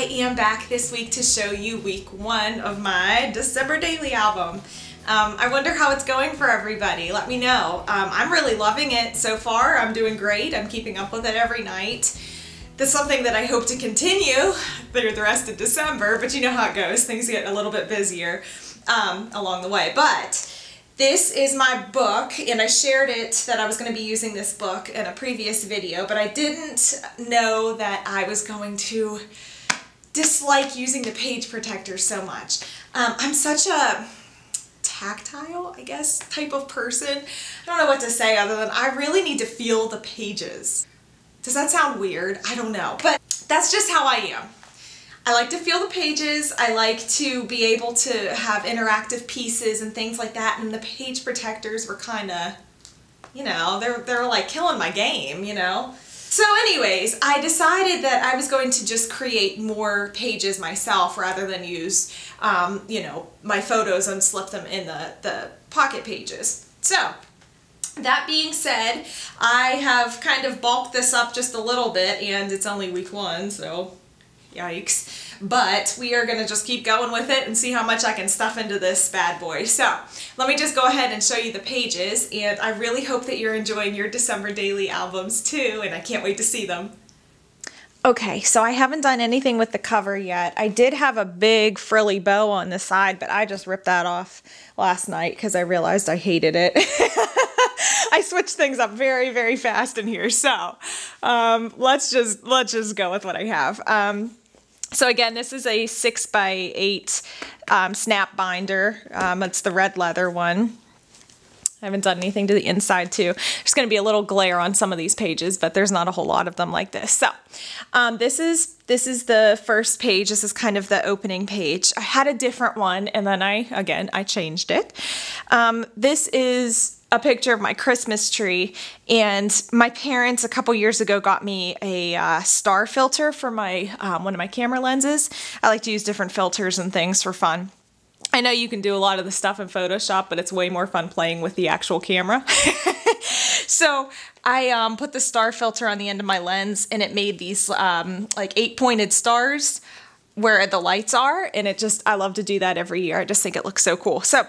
am back this week to show you week 1 of my December daily album. I wonder how it's going for everybody. Let me know. I'm really loving it so far. I'm doing great. I'm keeping up with it every night. That's something that I hope to continue through the rest of December, but you know how it goes. Things get a little bit busier along the way. But this is my book, and I shared it that I was going to be using this book in a previous video, but I didn't know that I was going to dislike using the page protector so much. I'm such a tactile, I guess, type of person. I don't know what to say other than I really need to feel the pages. Does that sound weird? I don't know, but that's just how I am. I like to feel the pages. I like to be able to have interactive pieces and things like that, and the page protectors were kind of, you know, they're like killing my game, you know? So anyways, I decided that I was going to just create more pages myself rather than use, you know, my photos and slip them in the pocket pages. So that being said, I have kind of bulked this up just a little bit, and it's only week 1, so yikes. But we are going to just keep going with it and see how much I can stuff into this bad boy. So let me just go ahead and show you the pages, and I really hope that you're enjoying your December daily albums too, and I can't wait to see them. Okay, so I haven't done anything with the cover yet. I did have a big frilly bow on the side, but I just ripped that off last night because I realized I hated it. I switched things up very, very fast in here, so let's just go with what I have. So again, this is a 6x8 snap binder. It's the red leather one. I haven't done anything to the inside too. There's going to be a little glare on some of these pages, but there's not a whole lot of them like this. So this is the first page. This is kind of the opening page. I had a different one, and then I changed it. This is a picture of my Christmas tree, and my parents a couple years ago got me a star filter for my one of my camera lenses. I like to use different filters and things for fun. I know you can do a lot of the stuff in Photoshop, but it's way more fun playing with the actual camera. So I put the star filter on the end of my lens, and it made these like 8-pointed stars where the lights are, and I love to do that every year. I just think it looks so cool. So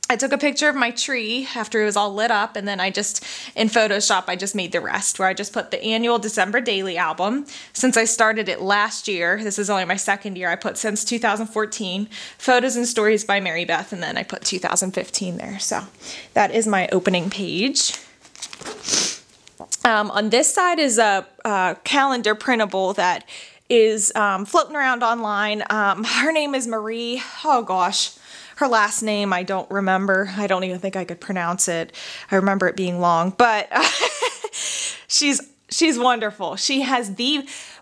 I took a picture of my tree after it was all lit up, and then in Photoshop, I just made the rest, where I just put the annual December daily album. Since I started it last year, this is only my 2nd year, I put since 2014, photos and stories by Mary Beth, and then I put 2015 there. So that is my opening page. On this side is a calendar printable that is floating around online. Her name is Marie. Oh gosh. Her last name I don't remember. I don't even think I could pronounce it. I remember it being long, but she's wonderful. She has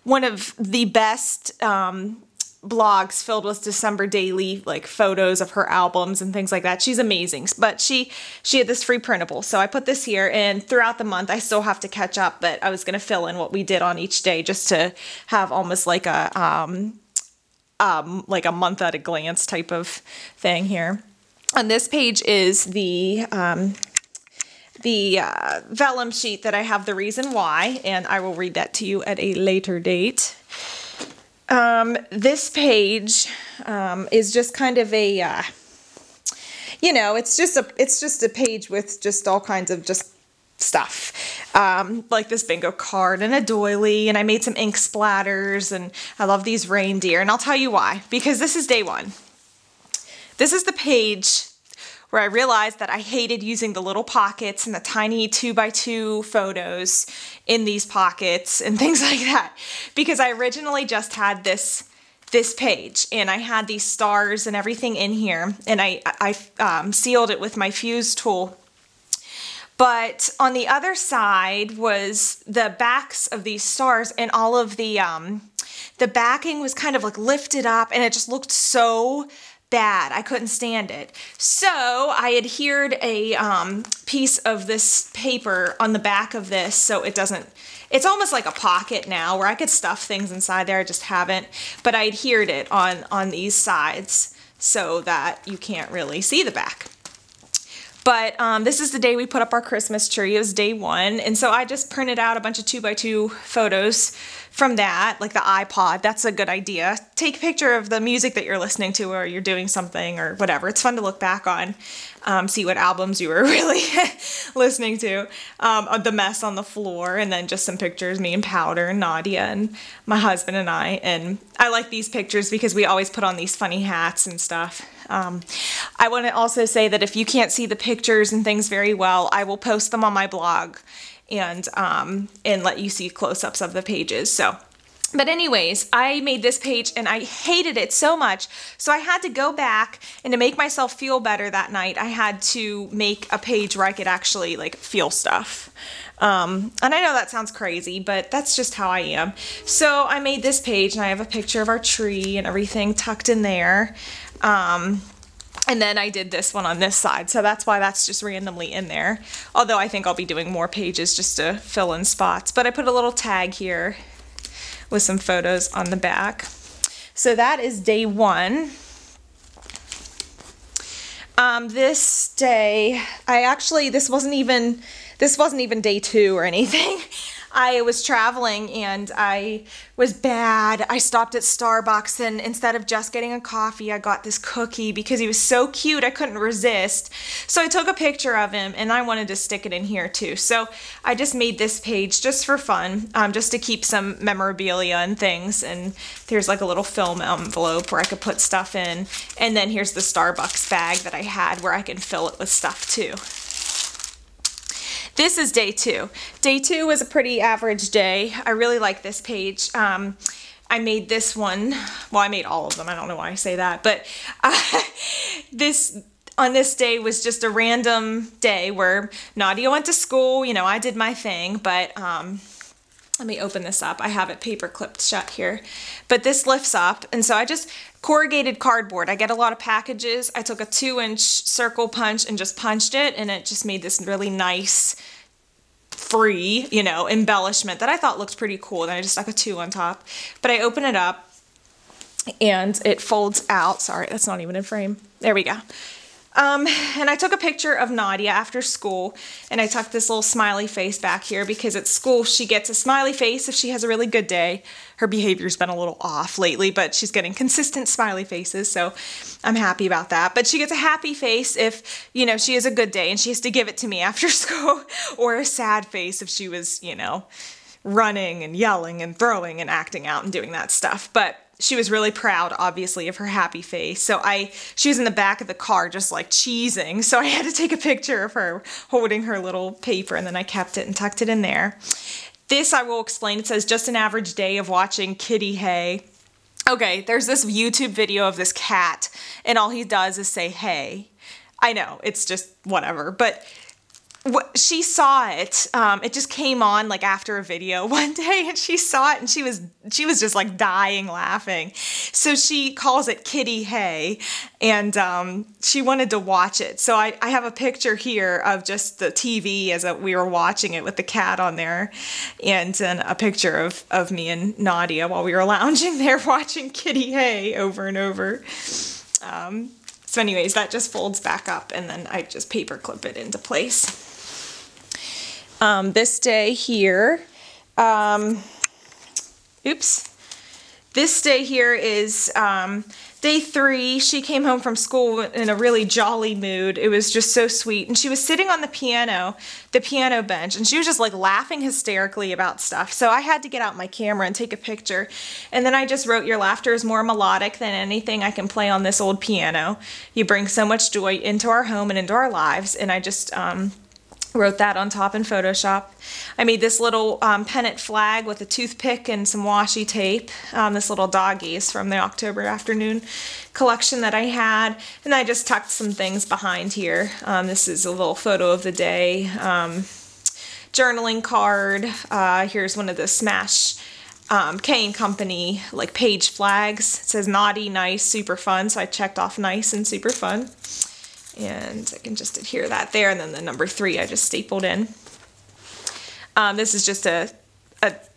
one of the best blogs filled with December daily like photos of her albums and things like that. She's amazing. But she had this free printable, so I put this here, and throughout the month I still have to catch up, but I was going to fill in what we did on each day just to have almost like a month at a glance type of thing here. On this page is the vellum sheet that I have the reason why, and I will read that to you at a later date. This page is just kind of a, you know, it's just a page with just all kinds of just stuff, like this bingo card and a doily, and I made some ink splatters, and I love these reindeer, and I'll tell you why. Because this is day 1. This is the page where I realized that I hated using the little pockets and the tiny 2x2 photos in these pockets and things like that, because I originally just had this page, and I had these stars and everything in here, and I sealed it with my fuse tool. But on the other side was the backs of these stars, and all of the backing was kind of like lifted up, and it just looked so bad. I couldn't stand it. So I adhered a piece of this paper on the back of this so it's almost like a pocket now where I could stuff things inside there. I just haven't. But I adhered it on these sides so that you can't really see the back. But this is the day we put up our Christmas tree. It was day 1. And so I just printed out a bunch of 2x2 photos from that, like the iPod. That's a good idea. Take a picture of the music that you're listening to or you're doing something or whatever. It's fun to look back on, see what albums you were really listening to. The mess on the floor, and then just some pictures, me and Powder and Nadia and my husband and I. And I like these pictures because we always put on these funny hats and stuff. I want to also say that if you can't see the pictures and things very well, I will post them on my blog and let you see close-ups of the pages. So, but anyways, I made this page and I hated it so much. So I had to go back, and to make myself feel better that night, I had to make a page where I could actually like feel stuff. And I know that sounds crazy, but that's just how I am. So I made this page, and I have a picture of our tree and everything tucked in there. And then I did this one on this side, so that's why that's just randomly in there. Although I think I'll be doing more pages just to fill in spots. But I put a little tag here with some photos on the back. So that is day 1. This day, this wasn't even day 2 or anything. I was traveling and I was bad. I stopped at Starbucks, and instead of just getting a coffee, I got this cookie because he was so cute I couldn't resist. So I took a picture of him, and I wanted to stick it in here too. So I just made this page just for fun, just to keep some memorabilia and things. And there's like a little film envelope where I could put stuff in. And then here's the Starbucks bag that I had where I can fill it with stuff too. This is day 2. Day 2 was a pretty average day. I really like this page. I made this one. Well, I made all of them. I don't know why I say that. But on this day was just a random day where Nadia went to school. You know, I did my thing. But let me open this up. I have it paper clipped shut here. But this lifts up. And so I just corrugated cardboard. I get a lot of packages. I took a 2-inch circle punch and just punched it, and it just made this really nice, free, you know, embellishment that I thought looked pretty cool. And I just stuck a 2 on top. But I open it up and it folds out. Sorry, that's not even in frame. There we go. And I took a picture of Nadia after school, and I tucked this little smiley face back here because at school she gets a smiley face if she has a really good day. Her behavior's been a little off lately, but she's getting consistent smiley faces, so I'm happy about that. But she gets a happy face if, you know, she has a good day and she has to give it to me after school, or a sad face if she was, you know, running and yelling and throwing and acting out and doing that stuff. But she was really proud, obviously, of her happy face. So she was in the back of the car just like cheesing. So I had to take a picture of her holding her little paper, and then I kept it and tucked it in there. This I will explain. It says just an average day of watching Kitty Hey. Okay, there's this YouTube video of this cat, and all he does is say hey. I know, it's just whatever, but she saw it. It just came on like after a video one day, and she saw it, and she was just like dying laughing. So she calls it Kitty Hey, and she wanted to watch it. So I have a picture here of just the TV as we were watching it with the cat on there, and then a picture of me and Nadia while we were lounging there watching Kitty Hey over and over. So anyways, that just folds back up, and then I just paper clip it into place. This day here, this day here is day 3. She came home from school in a really jolly mood. It was just so sweet. And she was sitting on the piano bench, and she was just like laughing hysterically about stuff. So I had to get out my camera and take a picture. And then I just wrote, "Your laughter is more melodic than anything I can play on this old piano. You bring so much joy into our home and into our lives." And I just wrote that on top in Photoshop. I made this little pennant flag with a toothpick and some washi tape. This little doggy is from the October Afternoon collection that I had. And I just tucked some things behind here. This is a little photo of the day. Journaling card. Here's one of the Smash K & Company like page flags. It says naughty, nice, super fun. So I checked off nice and super fun. And I can just adhere that there, and then the number 3 I just stapled in. This is just a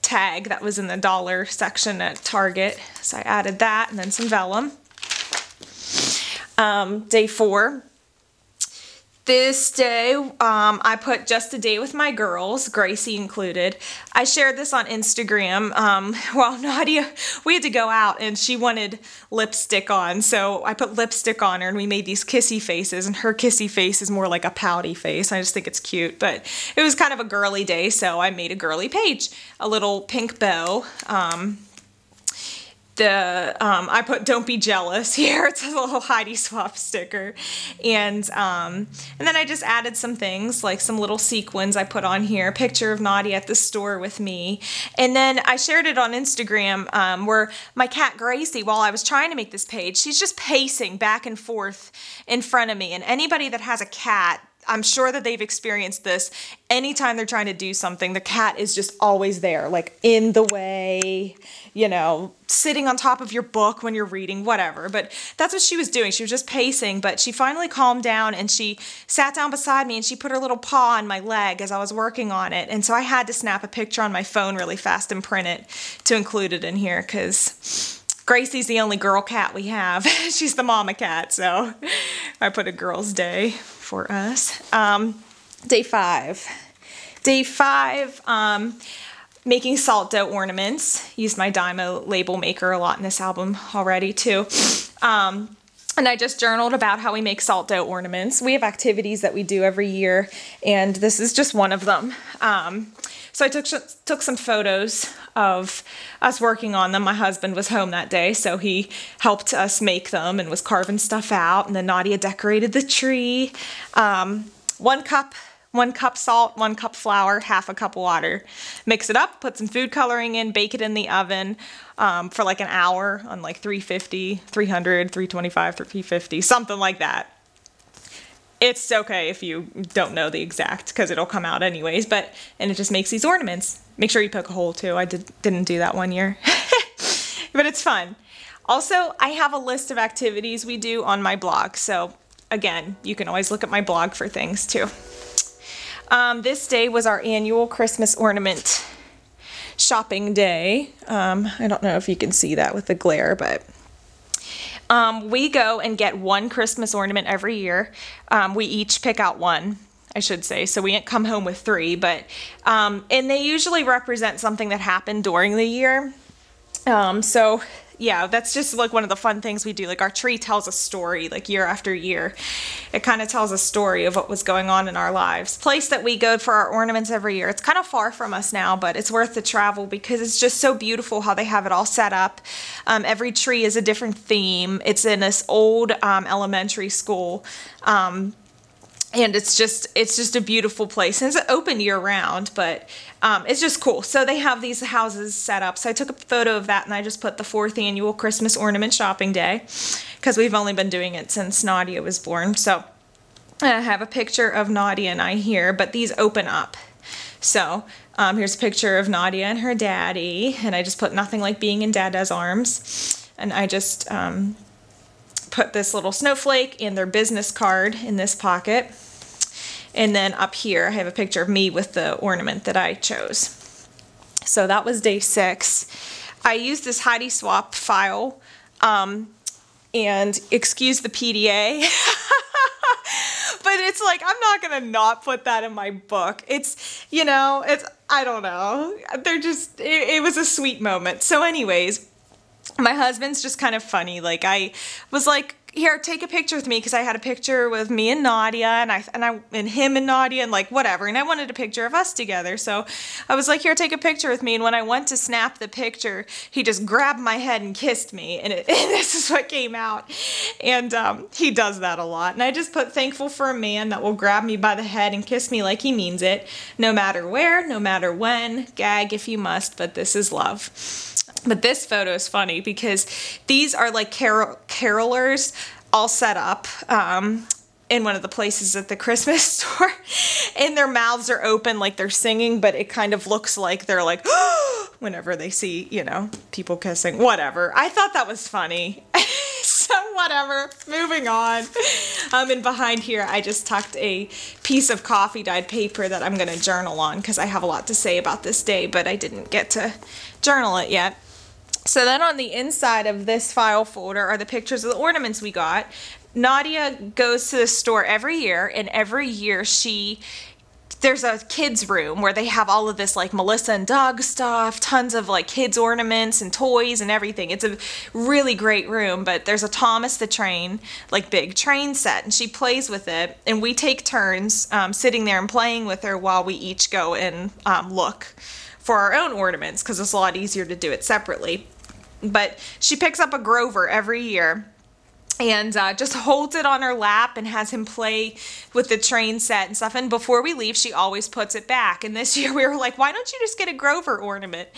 tag that was in the dollar section at Target, so I added that, and then some vellum. Day 4. This day, I put just a day with my girls, Gracie included. I shared this on Instagram. While Nadia, we had to go out and she wanted lipstick on, so I put lipstick on her and we made these kissy faces, and her kissy face is more like a pouty face. I just think it's cute, but it was kind of a girly day, so I made a girly page. A little pink bow. I put "Don't be jealous" here. It's a little Heidi Swap sticker, and then I just added some things like some little sequins I put on here. A picture of Nadia at the store with me, and then I shared it on Instagram where my cat Gracie, while I was trying to make this page, she's just pacing back and forth in front of me. And anybody that has a cat, I'm sure that they've experienced this. Anytime they're trying to do something, the cat is just always there, like in the way, you know, sitting on top of your book when you're reading, whatever. But that's what she was doing. She was just pacing, but she finally calmed down and she sat down beside me and she put her little paw on my leg as I was working on it. And so I had to snap a picture on my phone really fast and print it to include it in here because Gracie's the only girl cat we have. She's the mama cat, so I put a girl's day for us. Day 5. Day 5, making salt dough ornaments. Used my Dymo label maker a lot in this album already too. And I just journaled about how we make salt dough ornaments. We have activities that we do every year, and this is just one of them. So I took some photos of us working on them. My husband was home that day, so he helped us make them and was carving stuff out. And then Nadia decorated the tree. 1 cup salt, 1 cup flour, half a cup water. Mix it up, put some food coloring in, bake it in the oven for like an hour on like 350, 300, 325, 350, something like that. It's okay if you don't know the exact, because it'll come out anyways, and it just makes these ornaments. Make sure you poke a hole too. I didn't do that one year, but it's fun. Also, I have a list of activities we do on my blog, so again, you can always look at my blog for things too. This day was our annual Christmas ornament shopping day. I don't know if you can see that with the glare, but we go and get 1 Christmas ornament every year. We each pick out 1, I should say, so we come home with 3, but and they usually represent something that happened during the year. So yeah, that's just like one of the fun things we do. Like our tree tells a story, like year after year. It kind of tells a story of what was going on in our lives. Place that we go for our ornaments every year. It's kind of far from us now, but it's worth the travel because it's just so beautiful how they have it all set up. Every tree is a different theme. It's in this old elementary school. And it's just a beautiful place. And it's open year round, but it's just cool. So they have these houses set up. So I took a photo of that and I just put the 4th annual Christmas ornament shopping day because we've only been doing it since Nadia was born. So I have a picture of Nadia and I here, but these open up. So here's a picture of Nadia and her daddy, and I just put nothing like being in Dada's arms. And I just put this little snowflake and their business card in this pocket. And then up here, I have a picture of me with the ornament that I chose. So that was day 6. I used this Heidi Swap file, and excuse the PDA, but it's like, I'm not gonna not put that in my book. It's, you know, I don't know. It was a sweet moment. So anyways, my husband's just kind of funny. Like I was like, here, take a picture with me, because I had a picture with me and Nadia and him and Nadia and like whatever, and I wanted a picture of us together. So I was like, here, take a picture with me. And when I went to snap the picture, he just grabbed my head and kissed me, and this is what came out. And he does that a lot. And I just put thankful for a man that will grab me by the head and kiss me like he means it, no matter where, no matter when. Gag if you must, but this is love. But this photo is funny because these are like carolers all set up in one of the places at the Christmas store, and their mouths are open like they're singing, but it kind of looks like they're like whenever they see, you know, people kissing, whatever. I thought that was funny. So whatever, moving on. And behind here I just tucked a piece of coffee dyed paper that I'm gonna journal on because I have a lot to say about this day, but I didn't get to journal it yet. So then on the inside of this file folder are the pictures of the ornaments we got. Nadia goes to the store every year, and every year there's a kids room where they have all of this like Melissa and Doug stuff, tons of like kids ornaments and toys and everything. It's a really great room, but there's a Thomas the Train, like big train set, and she plays with it, and we take turns sitting there and playing with her while we each go and look for our own ornaments, because it's a lot easier to do it separately. But she picks up a Grover every year and just holds it on her lap and has him play with the train set and stuff. And before we leave, she always puts it back. And this year we were like, why don't you just get a Grover ornament?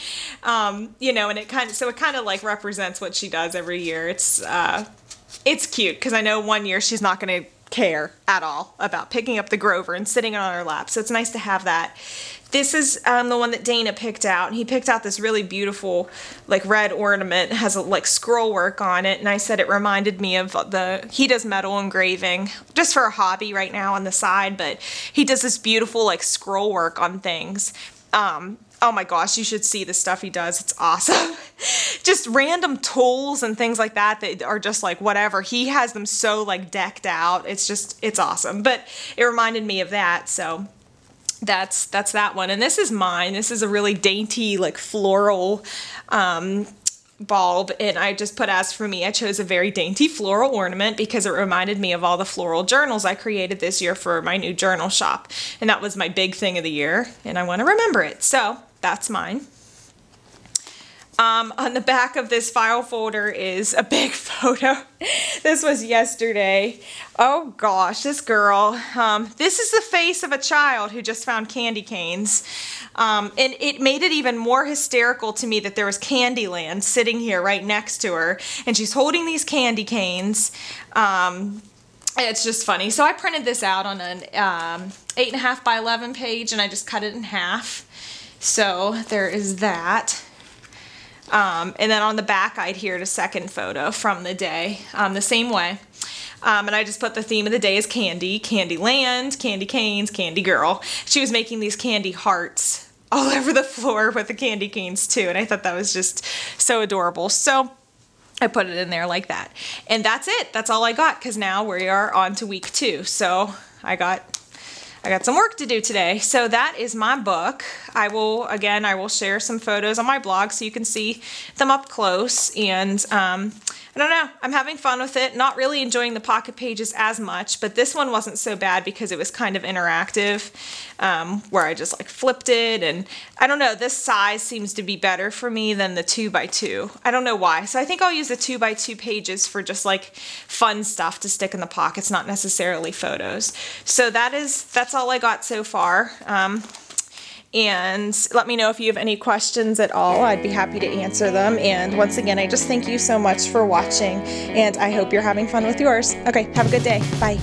You know, and it kind of like represents what she does every year. It's cute, because I know one year she's not going to care at all about picking up the Grover and sitting it on her lap. So it's nice to have that. This is the one that Dana picked out, and he picked out this really beautiful like red ornament. It has a like scroll work on it, and I said it reminded me of he does metal engraving just for a hobby right now on the side, but he does this beautiful like scroll work on things. Oh my gosh, you should see the stuff he does. It's awesome. Just random tools and things like that that are just like whatever. He has them so like decked out. It's awesome. But it reminded me of that, so that's that one. And this is mine. This is a really dainty like floral bulb, and I just put, as for me, I chose a very dainty floral ornament because it reminded me of all the floral journals I created this year for my new journal shop, and that was my big thing of the year, and I want to remember it, so that's mine. On the back of this file folder is a big photo. This was yesterday. Oh gosh, this girl. This is the face of a child who just found candy canes. And it made it even more hysterical to me that there was Candyland sitting here right next to her, and she's holding these candy canes. It's just funny. So I printed this out on an 8.5 by 11 page, and I just cut it in half. So there is that. And then on the back I adhered a second photo from the day, the same way. And I just put the theme of the day as candy, Candyland, candy canes, candy girl. She was making these candy hearts all over the floor with the candy canes too, and I thought that was just so adorable. So I put it in there like that. And that's it. That's all I got, because now we are on to week 2. So I got some work to do today. So that is my book. I will share some photos on my blog so you can see them up close. And I don't know, I'm having fun with it. Not really enjoying the pocket pages as much, but this one wasn't so bad because it was kind of interactive, where I just like flipped it, and I don't know, this size seems to be better for me than the 2x2. I don't know why. So I think I'll use the 2x2 pages for just like fun stuff to stick in the pockets, not necessarily photos. So that's all I got so far. And let me know if you have any questions at all. I'd be happy to answer them. And once again, I just thank you so much for watching, and I hope you're having fun with yours. Okay, have a good day. Bye.